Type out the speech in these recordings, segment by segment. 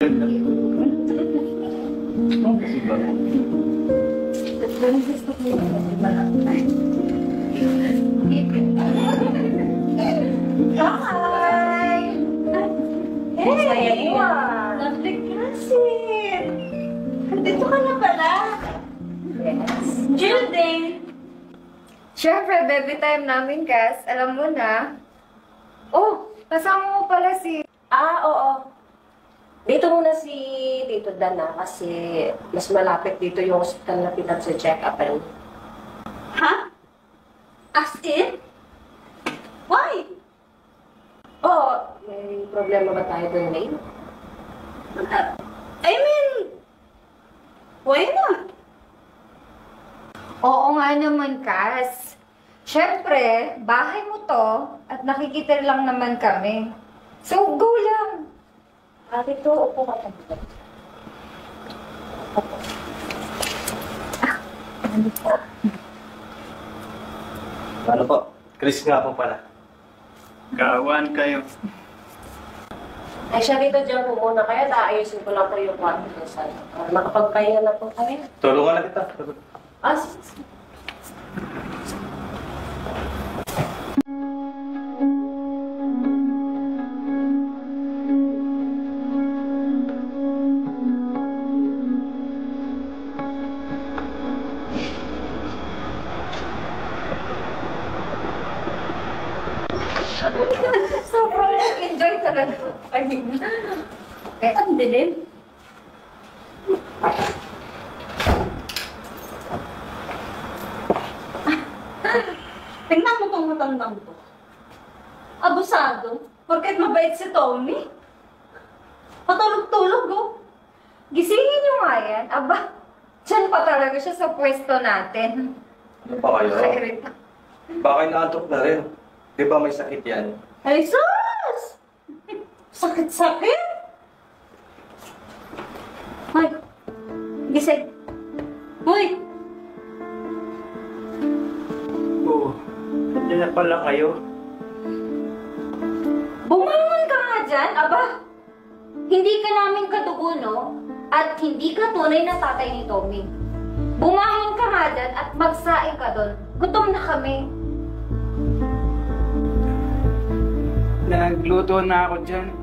Hi! Hey! Lovely classic! Dito ka na pala. Yes. Jill din. Siyempre, baby time namin, Cass. Alam mo na. Oh, kasama mo pala si... Oo. Dito muna si Tito Dana kasi mas malapit dito yung hospital na pinag-check-upan. Ha? As in? Why? May problema ba tayo doon, May? I mean, why not? Oo nga naman, Cass. Siyempre, bahay mo to at nakikita lang naman kami. So, go lang. Dito, upo ka na. Ano po? Chris nga po pala. Kawan kayo. Ay, siya dito dyan po muna. Kaya naayusin ko lang po yung kwarto ko sa makapagpahinga na po kami. Tulungan na kita. Sige. Sobrang enjoy talaga. I mean, Ang dilim. Tingnan mo itong matandang to. Abusado. Porket mabait si Tommy. Patulog-tulog, oh. gisingin nyo nga yan. Aba, dyan pa talaga siya sa pwesto natin. Ano pa kayo? Nakirita. Baka inaantok na rin. Di ba may sakit yan? Ay, sus! Sakit-sakit! Hoy! Gising! Hoy! Oo. Nandiyan na pala kayo. Bumangon ka nga dyan, aba. Hindi ka namin kadugo, no? At hindi ka tunay na tatay ni Tommy. Bumangon ka nga dyan at magsaing ka doon. Gutom na kami. Nagluto na ako dyan.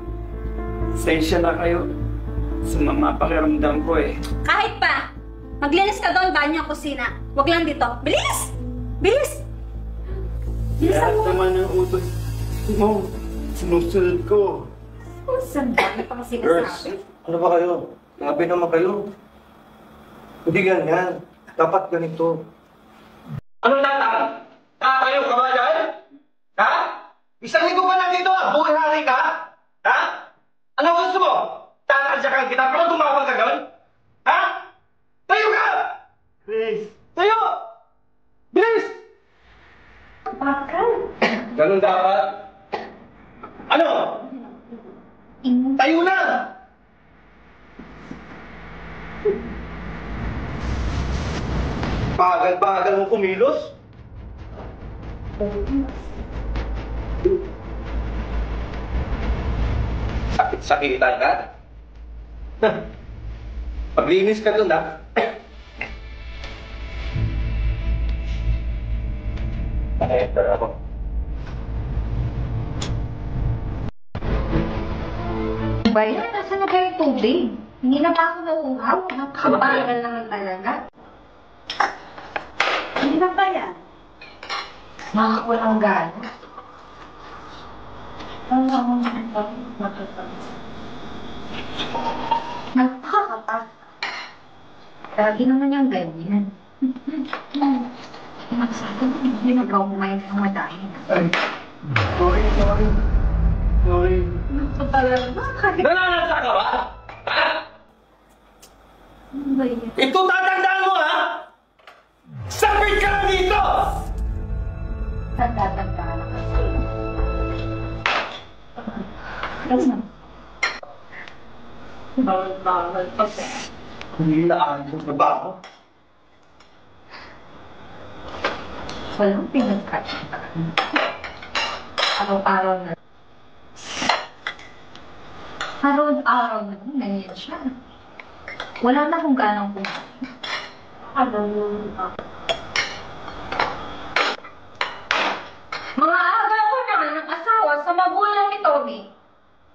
Sensya na kayo. Sa mga pakiramdam ko eh. Kahit pa! Maglinis ka doon, banyo, kusina. Huwag lang dito. Bilis! Bilis! Bilisan Lahat mo! naman ng utos mo, sinusunod ko. Oh, sandali pa kasi Girls, nasabi. ano ba kayo? Grabe naman kayo. Hindi ganyan. Dapat ganito. Ano na? Tatayo ka ba dyan? Ha? Isang linggo ka lang dito, buhay ka? Ha? Ano gusto mo? Tatadyakan kita pero tumawag ka doon? Ha? Tayo ka! Please. Tayo! Bilis! Bakal. Ganun dapat. Ano? Tayo na! Bagal-bagal mong kumilos. Sakit-sakitan ka? Paglinis ka dun, ha? Ay, tara ako. Bayan, nasa na kayo tubig? Hindi na pa ako nauuhaw. Nakakabagal naman talaga. Hindi na ba yan? Nakakawalang gano. Nakakapag. Lagi naman yung ganyan. Hindi na ba kumain ng madahin? Ay. Sorry. Ito talaga. Nananasa ka ba? Ha? Ano ba yan? Ito tatandaan mo, ha? Sabit ka lang dito! Tanda-tanda na kasi. Kasi bawal pa siya. Hindi na na ba ako? Walang pinagkaitan. Araw-araw na. Araw-araw na ganyan siya. Wala na kung ganang kumain. Mga aga ko na ng asawa sa magulang ni Tommy.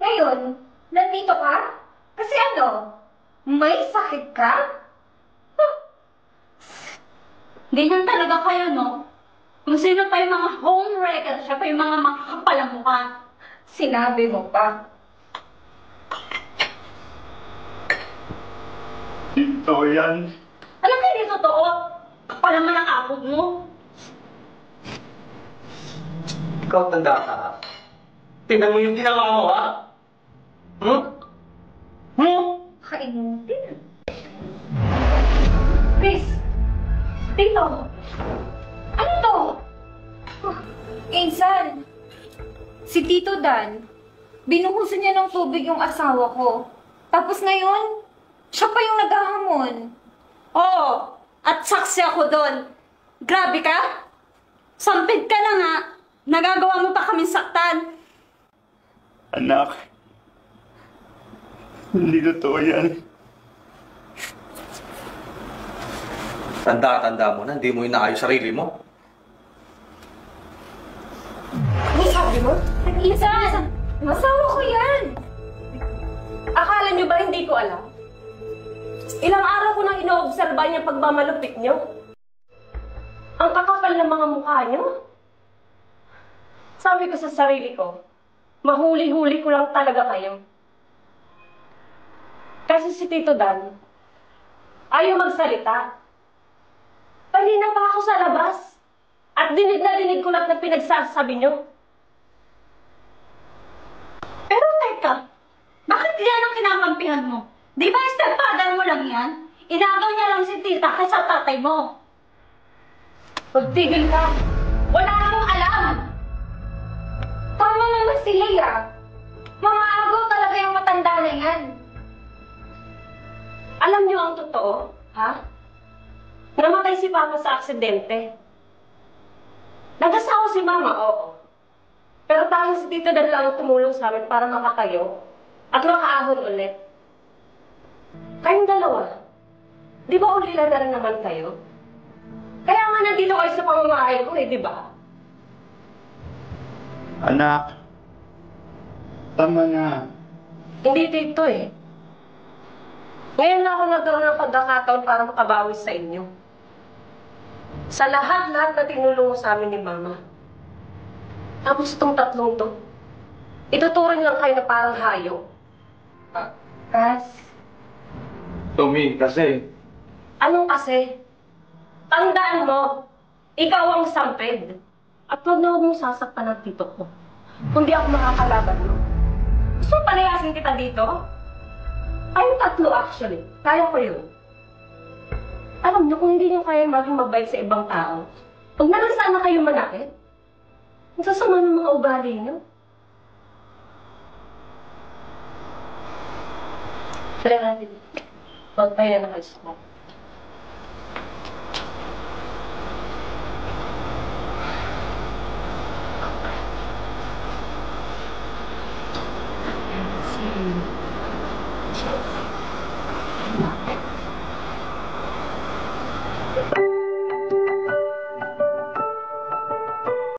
Ngayon, nandito ka? Kasi ano? May sakit ka? Ganyan talaga kayo, no? Kung sino pa yung mga homewrecker, siya pa yung mga makakapalamukha. Sinabi mo pa. Ito yan. Alam ka, hindi totoo. Kapal naman ang abog mo. Ikaw tanda ka. Tingnan mo yung ginawa mo, ha? Kainin. Chris! Tito! Ano to? Insan! Si Tito Dan, binuhusan niya ng tubig yung asawa ko. Tapos ngayon, siya pa yung naghahamon. Oo, at saksi ako doon. Grabe ka? Sampid ka na nga. Nagagawa mo pa kaming saktan. Anak, hindi totoo yan. Tanda-tanda mo na, hindi mo inaayos sarili mo. Ano sabi mo? Insan! Asawa ko yan! Akala niyo ba hindi ko alam? Ilang araw ko nang inoobserba niya pagmamalupit niyo. Ang kakapal ng mga mukha niyo. Sabi ko sa sarili ko, mahuli-huli ko lang talaga kayo. Kasi si Tito Dan, ayaw magsalita. Kanina pa ako sa labas. At dinig na dinig ko lahat ng pinagsasabi niyo. Pero teka, bakit yan ang kinakampihan mo? Di ba stepfather mo lang yan? Inagaw niya lang si tita kaysa tatay mo. Magtigil ka. Wala akong alam! Tama naman si Leia. Mga agaw talaga yung matanda na yan. Alam niyo ang totoo, ha? Namatay si Papa sa aksidente. Nag-asawa si Mama, oo. Pero tayong si Tito Dan lang ang tumulong sa amin para makatayo at makaahon ulit. Kayong dalawa, di ba ulila na rin naman kayo? Kaya nga nandito kayo sa pamamahay ko di ba? Anak, tama na. Hindi dito Ngayon lang ako nagkaroon ng pagkakataon para makabawi sa inyo. Sa lahat-lahat na tinulong sa amin ni Mama. Tapos itong tatlong to, ituturing lang kayo na parang hayop. Ras, Tommy, kasi... Anong kasi? Tandaan mo, ikaw ang sampid. At huwag na huwag mong sasakpan ang tito ko. Kundi ako makakalaban mo. Gusto mo palayasin kita dito? Kayong tatlo actually. Kaya ko yun. Alam niyo, kung hindi niyo kaya maging mabait sa ibang tao, huwag na lang sana kayo manakit. Ang sasama ng mga ugali niyo. Tara natin. Magpahinga na kayo sa si